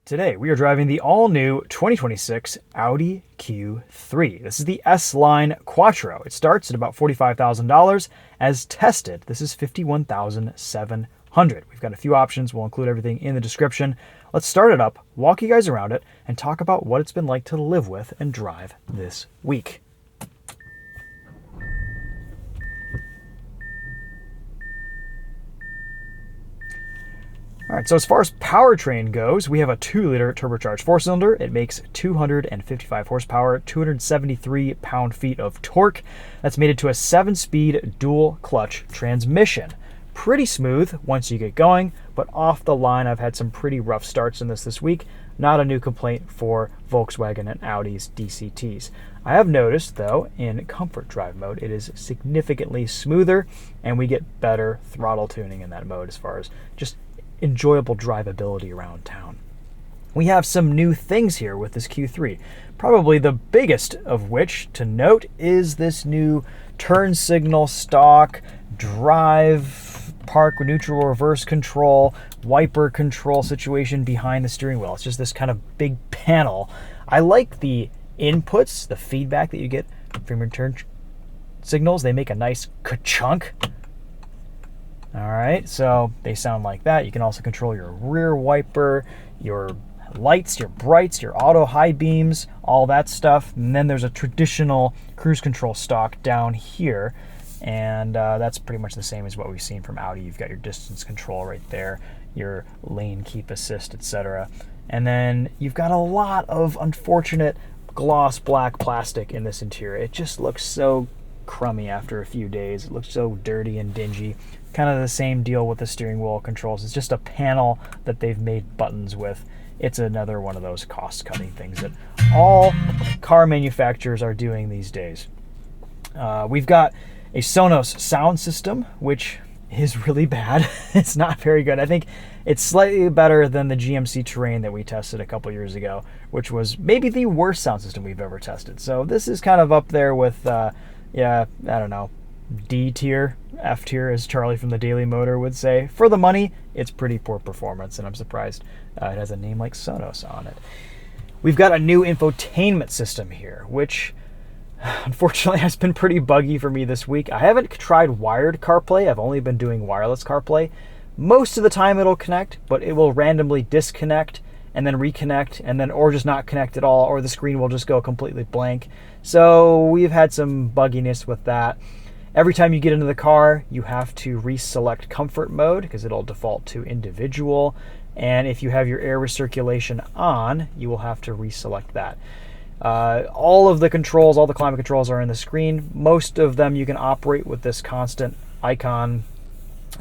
Today, we are driving the all-new 2026 Audi Q3. This is the S-Line Quattro. It starts at about $45,000. As tested, this is $51,700. We've got a few options. We'll include everything in the description. Let's start it up, walk you guys around it, and talk about what it's been like to live with and drive this week. All right, so as far as powertrain goes, we have a 2-liter turbocharged 4-cylinder. It makes 255 horsepower, 273 pound-feet of torque. That's mated to a 7-speed dual-clutch transmission. Pretty smooth once you get going, but off the line, I've had some pretty rough starts in this week. Not a new complaint for Volkswagen and Audi's DCTs. I have noticed, though, in comfort drive mode, it is significantly smoother, and we get better throttle tuning in that mode as far as just enjoyable drivability around town. We have some new things here with this Q3. Probably the biggest of which to note is this new turn signal stock, drive, park, neutral, reverse control, wiper control situation behind the steering wheel. It's just this kind of big panel. I like the inputs, the feedback that you get from your turn signals. They make a nice ka-chunk. All right, so they sound like that. You can also control your rear wiper, your lights, your brights, your auto high beams, all that stuff. And then there's a traditional cruise control stock down here, and that's pretty much the same as what we've seen from Audi. You've got your distance control right there, your lane keep assist, etc. And then you've got a lot of unfortunate gloss black plastic in this interior. It just looks so crummy after a few days. It looks so dirty and dingy. Kind of the same deal with the steering wheel controls. It's just a panel that they've made buttons with. It's another one of those cost-cutting things that all car manufacturers are doing these days. We've got a SONOS sound system, which is really bad. It's not very good. I think it's slightly better than the GMC Terrain that we tested a couple years ago, which was maybe the worst sound system we've ever tested. So this is kind of up there with, I don't know, D tier, F tier, as Charlie from the Daily Motor would say. For the money, it's pretty poor performance, and I'm surprised it has a name like Sonos on it. We've got a new infotainment system here, which unfortunately has been pretty buggy for me this week. I haven't tried wired CarPlay. I've only been doing wireless CarPlay. Most of the time it'll connect, but it will randomly disconnect and then reconnect, and then or just not connect at all, or the screen will just go completely blank. So we've had some bugginess with that. Every time you get into the car, you have to reselect comfort mode because it'll default to individual. And if you have your air recirculation on, you will have to reselect that. All of the controls, all the climate controls are in the screen. Most of them you can operate with this constant icon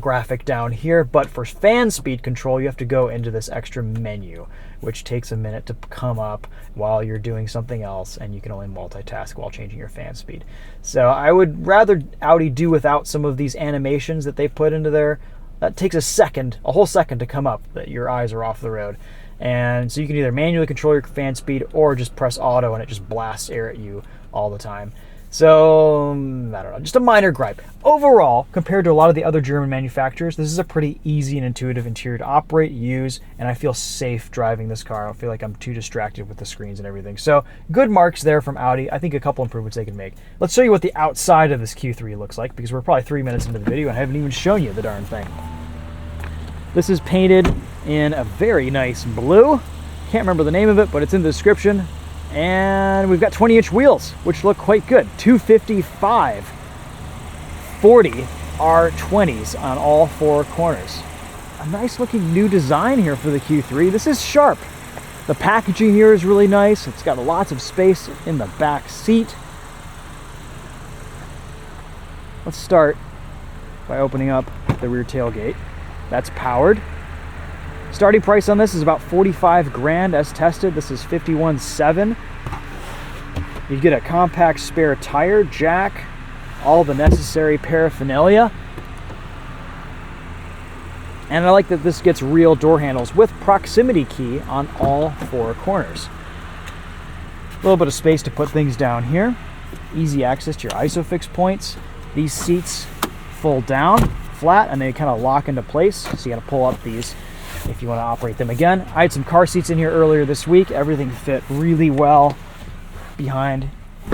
graphic down here, but for fan speed control, you have to go into this extra menu, which takes a minute to come up while you're doing something else, and you can only multitask while changing your fan speed. So I would rather Audi do without some of these animations that they put into there. That takes a whole second to come up that your eyes are off the road. And so you can either manually control your fan speed or just press auto and it just blasts air at you all the time. So, I don't know, just a minor gripe. Overall, compared to a lot of the other German manufacturers, this is a pretty easy and intuitive interior to operate, use, and I feel safe driving this car. I don't feel like I'm too distracted with the screens and everything. So, good marks there from Audi. I think a couple improvements they can make. Let's show you what the outside of this Q3 looks like, because we're probably 3 minutes into the video and I haven't even shown you the darn thing. This is painted in a very nice blue. Can't remember the name of it, but it's in the description. And we've got 20-inch wheels, which look quite good. 255 40 R20s on all four corners. A nice looking new design here for the Q3. This is sharp. The packaging here is really nice. It's got lots of space in the back seat. Let's start by opening up the rear tailgate. That's powered. Starting price on this is about 45 grand as tested. This is 51.7. You get a compact spare tire, jack, all the necessary paraphernalia. And I like that this gets real door handles with proximity key on all four corners. A little bit of space to put things down here. Easy access to your ISOFIX points. These seats fold down flat and they kind of lock into place. So you got to pull up these if you want to operate them again. I had some car seats in here earlier this week. Everything fit really well behind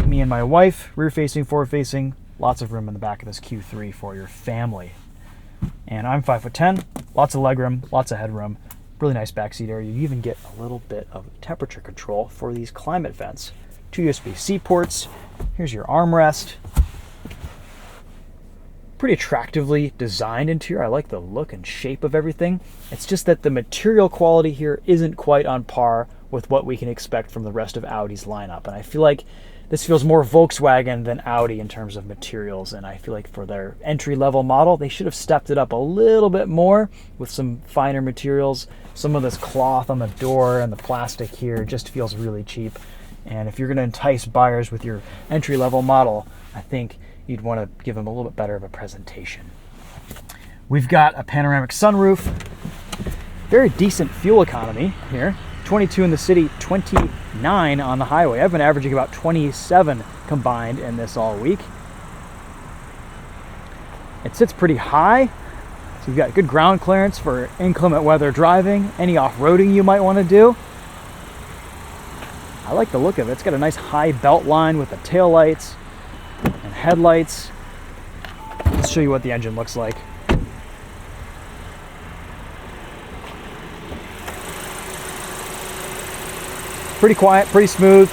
me and my wife. Rear facing, forward facing, lots of room in the back of this Q3 for your family. And I'm 5'10", lots of legroom, lots of headroom, really nice backseat area. You even get a little bit of temperature control for these climate vents. 2 USB-C ports. Here's your armrest. Pretty attractively designed interior. I like the look and shape of everything. It's just that the material quality here isn't quite on par with what we can expect from the rest of Audi's lineup. And I feel like this feels more Volkswagen than Audi in terms of materials. And I feel like for their entry-level model, they should have stepped it up a little bit more with some finer materials. Some of this cloth on the door and the plastic here just feels really cheap. And if you're going to entice buyers with your entry-level model, I think you'd want to give them a little bit better of a presentation. We've got a panoramic sunroof. Very decent fuel economy here. 22 in the city, 29 on the highway. I've been averaging about 27 combined in this all week. It sits pretty high, so you've got good ground clearance for inclement weather driving, any off-roading you might want to do. I like the look of it. It's got a nice high belt line with the taillights and headlights. Let's show you what the engine looks like. Pretty quiet, pretty smooth.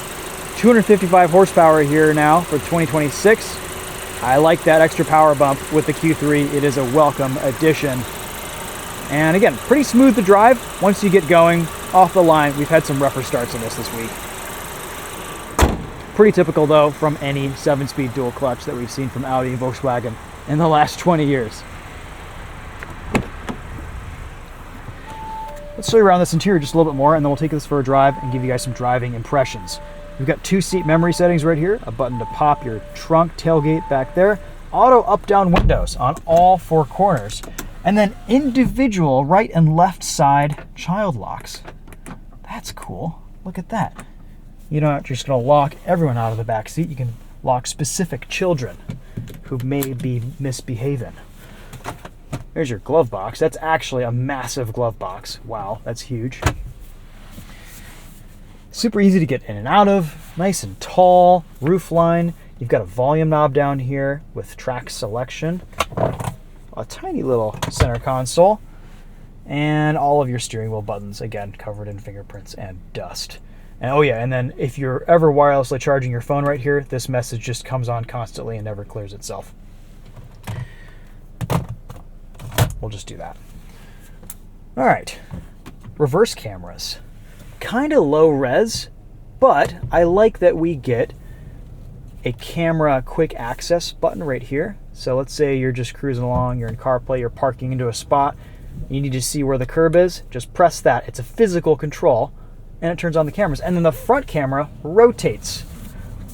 255 horsepower here now for 2026. I like that extra power bump with the Q3. It is a welcome addition. And again, pretty smooth to drive once you get going off the line. We've had some rougher starts on this week. Pretty typical though from any 7-speed dual clutch that we've seen from Audi and Volkswagen in the last 20 years. Let's show you around this interior just a little bit more, and then we'll take this for a drive and give you guys some driving impressions. We've got 2 seat memory settings right here, a button to pop your trunk tailgate back there, auto up-down windows on all 4 corners, and then individual right and left side child locks. That's cool. Look at that. You're not just going to lock everyone out of the back seat. You can lock specific children who may be misbehaving. There's your glove box. That's actually a massive glove box. Wow, that's huge. Super easy to get in and out of. Nice and tall. Roof line. You've got a volume knob down here with track selection. A tiny little center console. And all of your steering wheel buttons, again, covered in fingerprints and dust. And oh yeah, and then if you're ever wirelessly charging your phone right here, this message just comes on constantly and never clears itself. We'll just do that. All right, reverse cameras. Kind of low res, but I like that we get a camera quick access button right here. So let's say you're just cruising along, you're in CarPlay, you're parking into a spot, you need to see where the curb is, just press that. It's a physical control, and it turns on the cameras. And then the front camera rotates.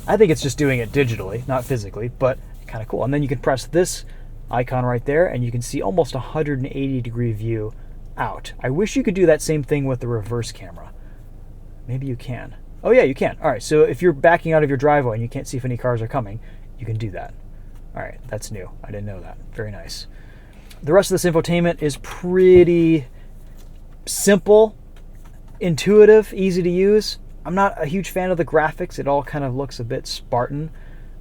I think it's just doing it digitally, not physically, but kind of cool. And then you can press this icon right there, and you can see almost 180-degree view out. I wish you could do that same thing with the reverse camera. Maybe you can. Oh yeah, you can. All right, so if you're backing out of your driveway and you can't see if any cars are coming, you can do that. All right, that's new. I didn't know that. Very nice. The rest of this infotainment is pretty simple, intuitive, easy to use. I'm not a huge fan of the graphics. It all kind of looks a bit Spartan.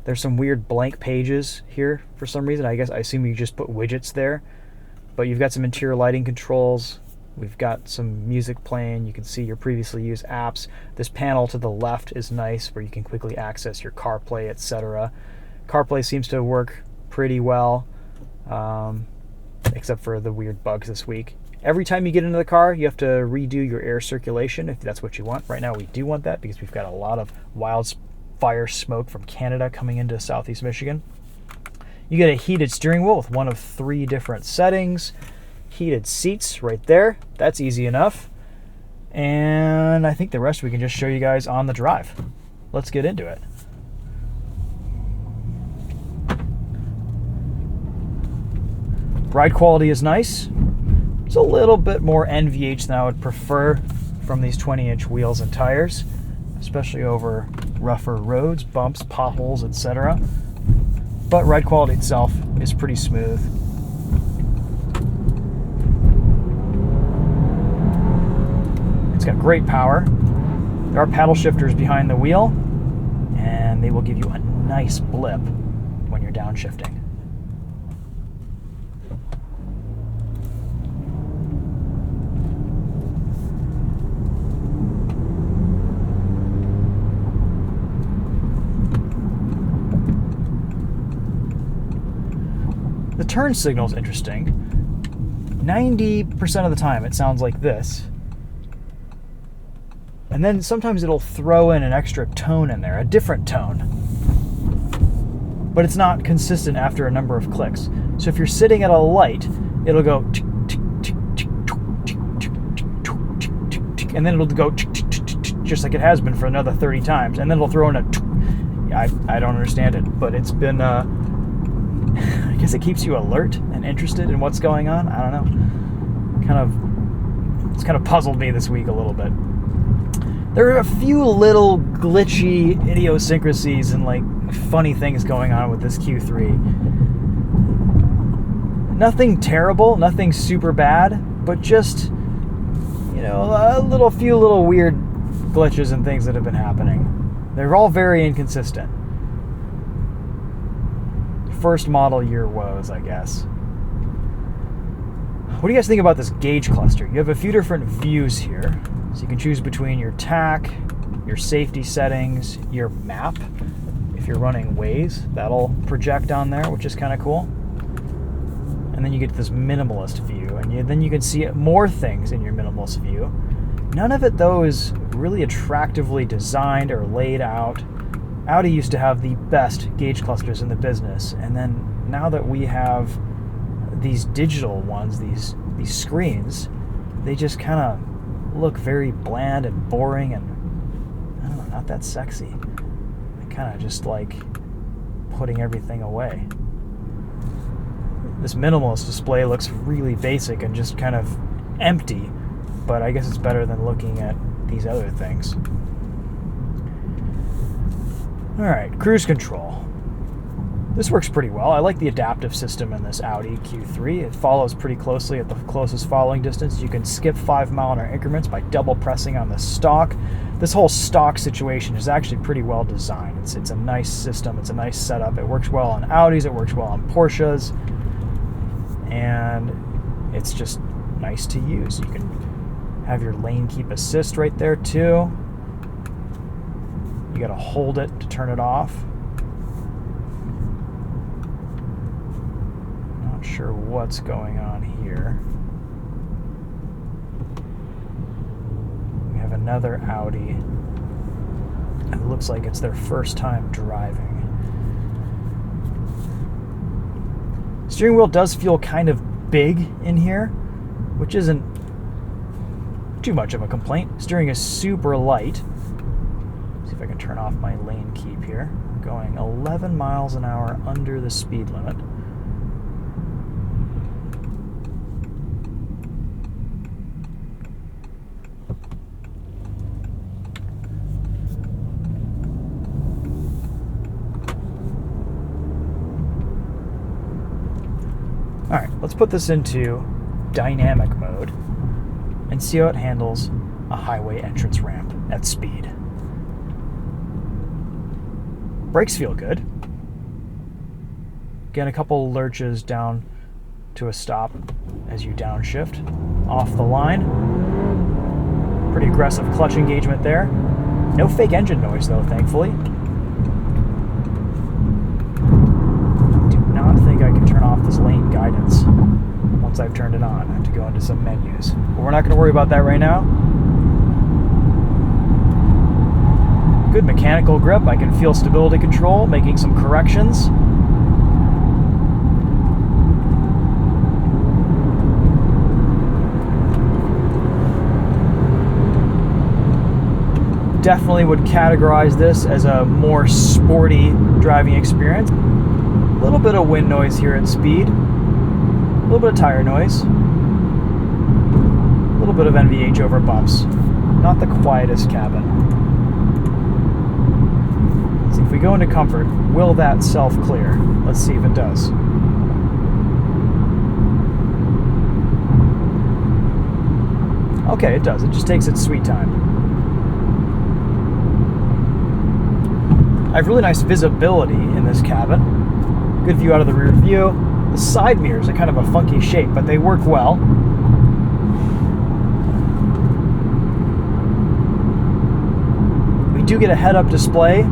There's some weird blank pages here for some reason. I assume you just put widgets there. But you've got some interior lighting controls. We've got some music playing. You can see your previously used apps. This panel to the left is nice where you can quickly access your CarPlay, etc. CarPlay seems to work pretty well, except for the weird bugs this week. Every time you get into the car, you have to redo your air circulation if that's what you want. Right now we do want that because we've got a lot of wildfire smoke from Canada coming into Southeast Michigan. You get a heated steering wheel with one of 3 different settings. Heated seats right there. That's easy enough. And I think the rest we can just show you guys on the drive. Let's get into it. Ride quality is nice. It's a little bit more NVH than I would prefer from these 20-inch wheels and tires, especially over rougher roads, bumps, potholes, etc. But ride quality itself is pretty smooth. great power. There are paddle shifters behind the wheel, and they will give you a nice blip when you're downshifting. The turn signal is interesting. 90% of the time it sounds like this. And then sometimes it'll throw in an extra tone in there, a different tone. But it's not consistent after a number of clicks. So if you're sitting at a light, it'll go tick, tick, tick, tick, tick, tick, tick, tick, tick, tick, and then it'll go tick, tick, tick, tick, tick, just like it has been for another 30 times. And then it'll throw in a tick. I don't understand it, but it's been, I guess it keeps you alert and interested in what's going on. I don't know. It's kind of puzzled me this week a little bit. There are a few little glitchy idiosyncrasies and like funny things going on with this Q3. Nothing terrible, nothing super bad, but just, you know, a few little weird glitches and things that have been happening. They're all very inconsistent. First model year woes, I guess. What do you guys think about this gauge cluster? You have a few different views here. So you can choose between your TAC, your safety settings, your map. If you're running Waze, that'll project on there, which is kind of cool. And then you get this minimalist view, and then you can see more things in your minimalist view. None of it, though, is really attractively designed or laid out. Audi used to have the best gauge clusters in the business, and then now that we have these digital ones, these screens, they just kind of look very bland and boring and, I don't know, not that sexy. I kind of just like putting everything away. This minimalist display looks really basic and just kind of empty, but I guess it's better than looking at these other things. Alright, cruise control. This works pretty well. I like the adaptive system in this Audi Q3. It follows pretty closely at the closest following distance. You can skip 5 mile-an-hour increments by double pressing on the stalk. This whole stalk situation is actually pretty well designed. It's a nice system. It's a nice setup. It works well on Audis. It works well on Porsches. And it's just nice to use. You can have your lane keep assist right there too. You got to hold it to turn it off. Not sure what's going on here. We have another Audi. It looks like it's their first time driving. Steering wheel does feel kind of big in here, which isn't too much of a complaint. Steering is super light. See if I can turn off my lane keep here. I'm going 11 miles an hour under the speed limit. Alright, let's put this into dynamic mode and see how it handles a highway entrance ramp at speed. Brakes feel good. Again, a couple lurches down to a stop as you downshift off the line. Pretty aggressive clutch engagement there. No fake engine noise though, thankfully. Do not think I can turn off this lane guidance once I've turned it on. I have to go into some menus. But we're not going to worry about that right now. Good mechanical grip. I can feel stability control, making some corrections. Definitely would categorize this as a more sporty driving experience. A little bit of wind noise here at speed. A little bit of tire noise. A little bit of NVH over bumps. Not the quietest cabin. So if we go into comfort, will that self-clear? Let's see if it does. Okay, it does. It just takes its sweet time. I have really nice visibility in this cabin. Good view out of the rear view. The side mirrors are kind of a funky shape, but they work well. We do get a head-up display,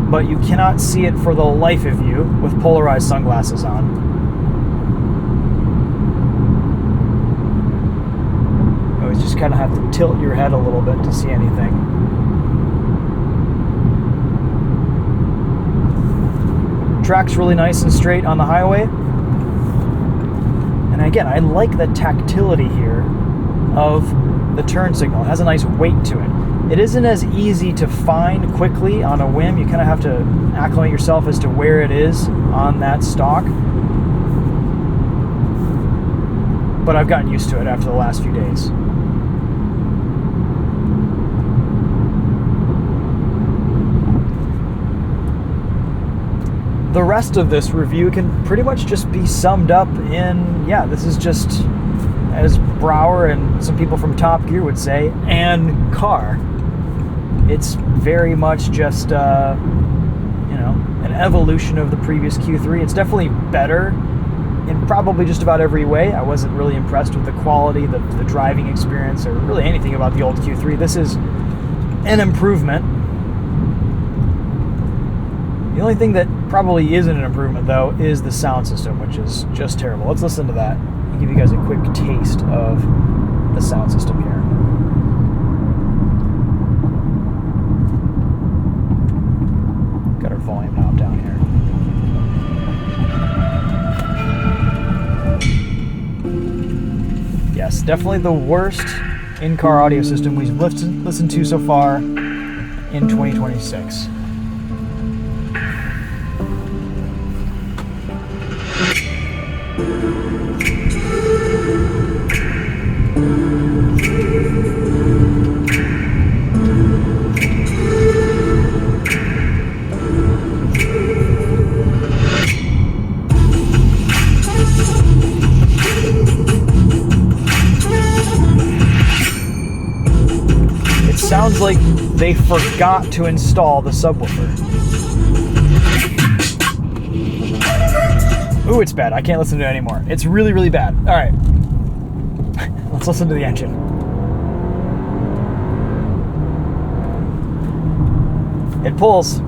but you cannot see it for the life of you with polarized sunglasses on. You always just kind of have to tilt your head a little bit to see anything. Track's really nice and straight on the highway. And again, I like the tactility here of the turn signal. It has a nice weight to it. It isn't as easy to find quickly on a whim. You kind of have to acclimate yourself as to where it is on that stalk. But I've gotten used to it after the last few days. The rest of this review can pretty much just be summed up in, yeah, this is just, as Brower and some people from Top Gear would say, an car. It's very much just, an evolution of the previous Q3. It's definitely better in probably just about every way. I wasn't really impressed with the quality, the driving experience, or really anything about the old Q3. This is an improvement. The only thing that probably isn't an improvement, though, is the sound system, which is just terrible. Let's listen to that and give you guys a quick taste of the sound system here. Got our volume knob down here. Yes, definitely the worst in-car audio system we've listened to so far in 2026. Sounds like they forgot to install the subwoofer. Ooh, it's bad. I can't listen to it anymore. It's really, really bad. All right. Let's listen to the engine. It pulls.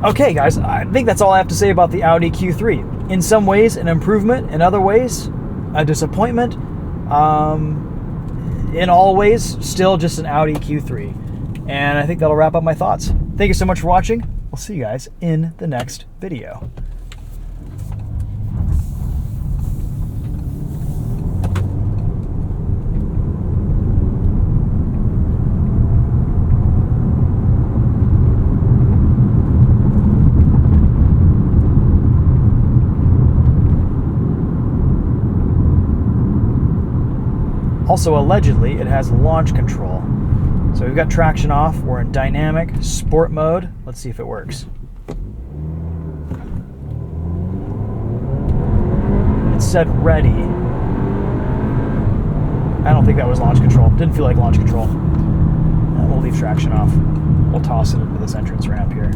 Okay, guys, I think that's all I have to say about the Audi Q3. In some ways, an improvement. In other ways, a disappointment. In all ways, still just an Audi Q3. And I think that'll wrap up my thoughts. Thank you so much for watching. We'll see you guys in the next video. Also, allegedly, it has launch control. So we've got traction off. We're in dynamic sport mode. Let's see if it works. It said ready. I don't think that was launch control. Didn't feel like launch control. We'll leave traction off. We'll toss it into this entrance ramp here.